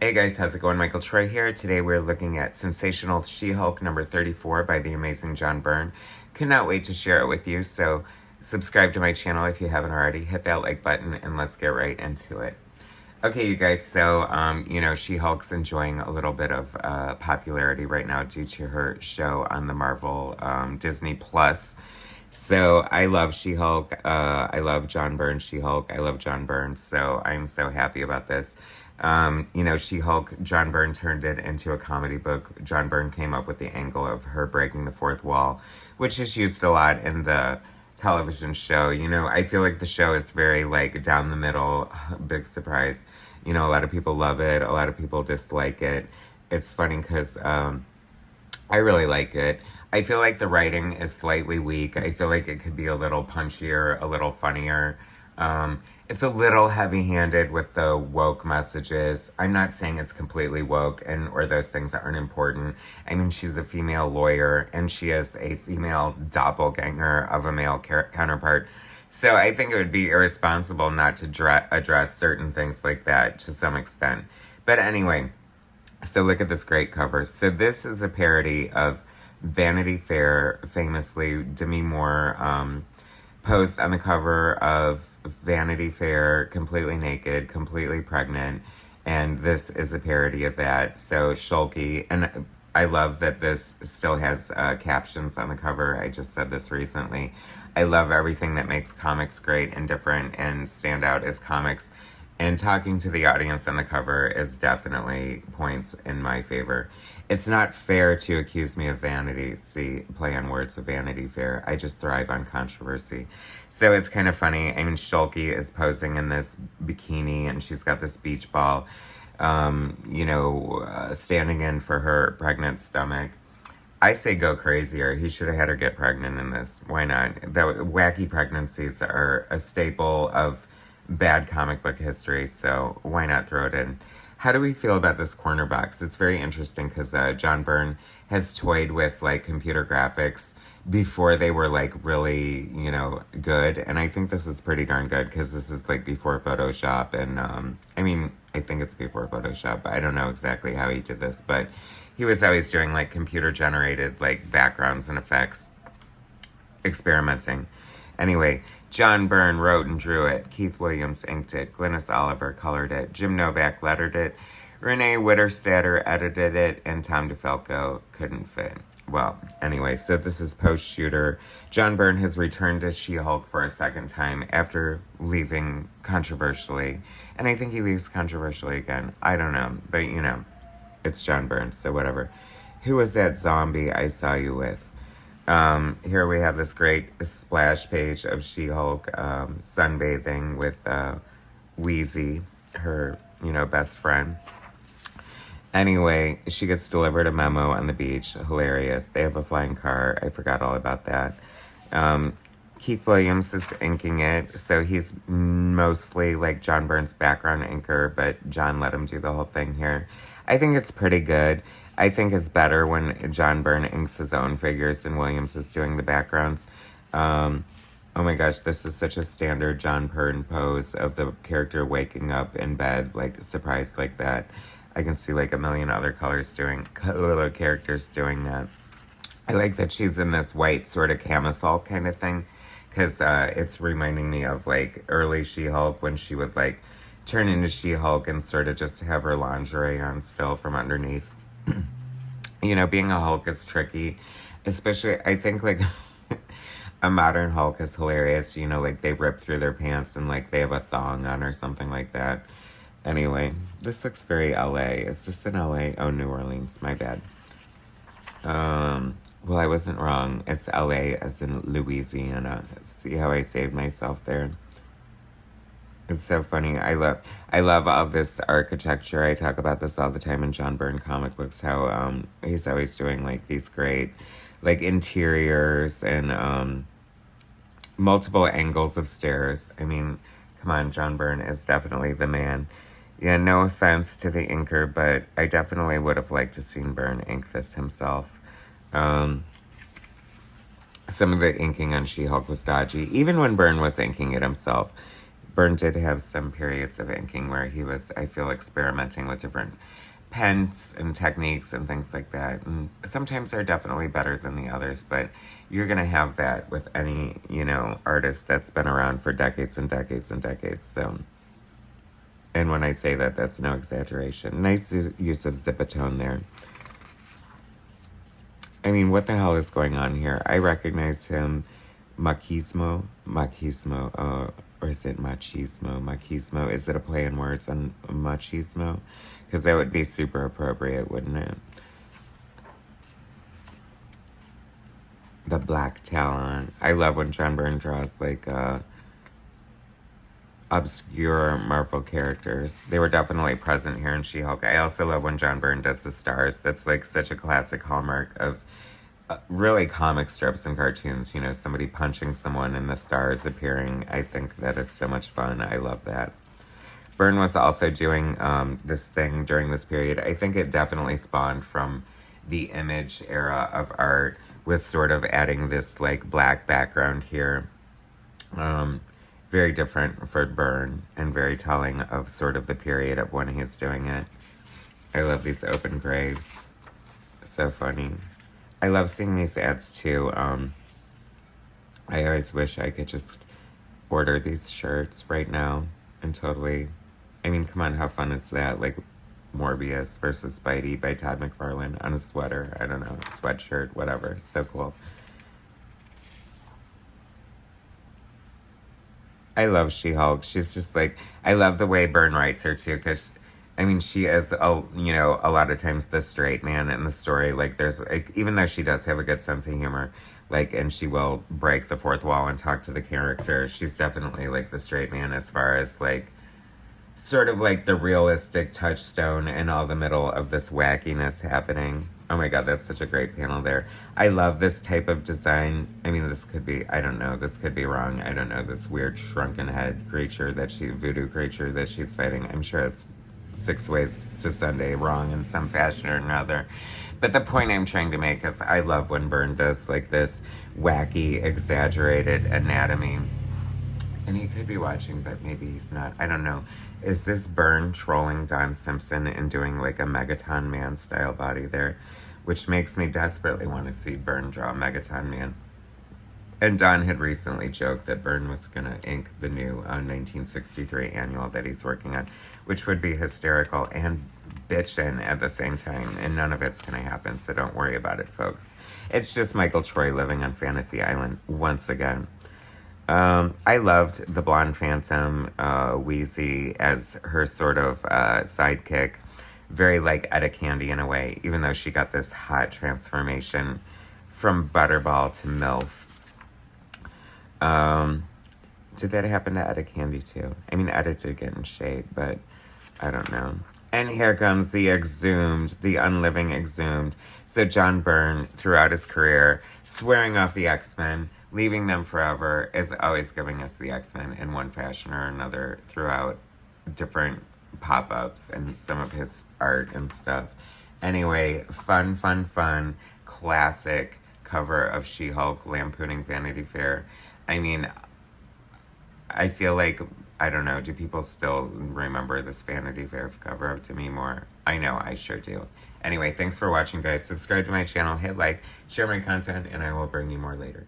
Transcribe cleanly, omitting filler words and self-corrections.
Hey guys, how's it going? Michael Troy here. Today we're looking at Sensational She-Hulk number 34 by the amazing John Byrne. Could not wait to share it with you, so subscribe to my channel if you haven't already. Hit that like button and let's get right into it. Okay, you guys, so, She-Hulk's enjoying a little bit of popularity right now due to her show on the Marvel Disney Plus. So I love She-Hulk. I love John Byrne She-Hulk. I love John Byrne. So I'm so happy about this. She-Hulk, John Byrne turned it into a comedy book. John Byrne came up with the angle of her breaking the fourth wall, which is used a lot in the television show. I feel like the show is very like down the middle, big surprise. A lot of people love it. A lot of people dislike it. It's funny because I really like it. I feel like the writing is slightly weak. I feel like it could be a little punchier, a little funnier. It's a little heavy-handed with the woke messages. I'm not saying it's completely woke or those things aren't important. I mean, she's a female lawyer and she is a female doppelganger of a male counterpart. So I think it would be irresponsible not to address certain things like that to some extent. But anyway, so look at this great cover. So this is a parody of Vanity Fair, famously Demi Moore posed on the cover of Vanity Fair, completely naked, completely pregnant, and this is a parody of that. So Shulky, and I love that this still has captions on the cover. I just said this recently. I love everything that makes comics great and different and stand out as comics. And talking to the audience on the cover is definitely points in my favor. It's not fair to accuse me of vanity. See, play on words of Vanity Fair. I just thrive on controversy. So it's kind of funny. I mean, Shulky is posing in this bikini and she's got this beach ball, standing in for her pregnant stomach. I say go crazier. He should have had her get pregnant in this. Why not? The wacky pregnancies are a staple of bad comic book history, so why not throw it in? How do we feel about this corner box? It's very interesting because John Byrne has toyed with like computer graphics before they were like really, good. And I think this is pretty darn good because this is like before Photoshop. And I think it's before Photoshop, but I don't know exactly how he did this. But he was always doing like computer generated like backgrounds and effects, experimenting. Anyway, John Byrne wrote and drew it. Keith Williams inked it. Glynis Oliver colored it. Jim Novak lettered it. Renee Witterstatter edited it. And Tom DeFalco couldn't fit. Well, anyway, so this is post-shooter. John Byrne has returned as She-Hulk for a second time after leaving controversially. And I think he leaves controversially again. I don't know. But, it's John Byrne, so whatever. Who was that zombie I saw you with? Here we have this great splash page of She-Hulk sunbathing with Wheezy, her, best friend. Anyway, she gets delivered a memo on the beach. Hilarious. They have a flying car. I forgot all about that. Keith Williams is inking it, so he's mostly like John Byrne's background inker, but John let him do the whole thing here. I think it's pretty good. I think it's better when John Byrne inks his own figures and Williams is doing the backgrounds. Oh my gosh, this is such a standard John Byrne pose of the character waking up in bed, like surprised like that. I can see like a million other little characters doing that. I like that she's in this white sort of camisole kind of thing because it's reminding me of like early She-Hulk when she would like turn into She-Hulk and sort of just have her lingerie on still from underneath. Being a Hulk is tricky, especially, I think, like, a modern Hulk is hilarious, like, they rip through their pants and, like, they have a thong on or something like that. Anyway, this looks very LA. Is this in LA? Oh, New Orleans, my bad. Well, I wasn't wrong. It's LA as in Louisiana. See how I saved myself there? It's so funny. I love all this architecture. I talk about this all the time in John Byrne comic books, how he's always doing like these great like interiors and multiple angles of stairs. I mean, come on, John Byrne is definitely the man. Yeah, no offense to the inker, but I definitely would have liked to seen Byrne ink this himself. Some of the inking on She-Hulk was dodgy, even when Byrne was inking it himself. Byrne did have some periods of inking where he was, I feel, experimenting with different pens and techniques and things like that. And sometimes they're definitely better than the others, but you're going to have that with any, artist that's been around for decades and decades and decades. So, and when I say that, that's no exaggeration. Nice use of zipatone there. I mean, what the hell is going on here? I recognize him, machismo, or is it machismo? Is it a play on words on machismo? Because that would be super appropriate, wouldn't it? The black talent. I love when John Byrne draws like obscure Marvel characters. They were definitely present here in She-Hulk. I also love when John Byrne does the stars. That's like such a classic hallmark of really comic strips and cartoons. Somebody punching someone and the stars appearing. I think that is so much fun. I love that. Byrne was also doing this thing during this period. I think it definitely spawned from the Image era of art, with sort of adding this like black background here. Very different for Byrne and very telling of sort of the period of when he's doing it. I love these open graves. So funny. I love seeing these ads too. I always wish I could just order these shirts right now and totally... I mean, come on, how fun is that? Like Morbius versus Spidey by Todd McFarlane on a sweater. I don't know, sweatshirt, whatever. So cool. I love She-Hulk. She's just like... I love the way Byrne writes her too, because... I mean, she is, a lot of times the straight man in the story. Like, there's, like, even though she does have a good sense of humor, like, and she will break the fourth wall and talk to the character, she's definitely, like, the straight man as far as, like, sort of, like, the realistic touchstone in all the middle of this wackiness happening. Oh my god, that's such a great panel there. I love this type of design. I mean, this could be, I don't know, this could be wrong. I don't know, this weird shrunken head creature voodoo creature that she's fighting. I'm sure it's 6 ways to Sunday wrong in some fashion or another. But the point I'm trying to make is I love when Byrne does like this wacky, exaggerated anatomy. And he could be watching, but maybe he's not. I don't know. Is this Byrne trolling Don Simpson and doing like a Megaton Man style body there? Which makes me desperately want to see Byrne draw Megaton Man. And Don had recently joked that Byrne was going to ink the new 1963 annual that he's working on, which would be hysterical and bitchin' at the same time, and none of it's going to happen, so don't worry about it, folks. It's just Michael Troy living on Fantasy Island once again. I loved the Blonde Phantom, Wheezy, as her sort of sidekick. Very like Etta Candy in a way, even though she got this hot transformation from Butterball to MILF. Did that happen to Etta Candy too? I mean, Etta did get in shape, but I don't know. And here comes the Exhumed, the Unliving Exhumed. So John Byrne, throughout his career, swearing off the X-Men, leaving them forever, is always giving us the X-Men in one fashion or another throughout different pop-ups and some of his art and stuff. Anyway, fun, classic cover of She-Hulk lampooning Vanity Fair. I mean, I feel like, I don't know, do people still remember this Vanity Fair cover up to me more? I know, I sure do. Anyway, thanks for watching, guys. Subscribe to my channel, hit like, share my content, and I will bring you more later.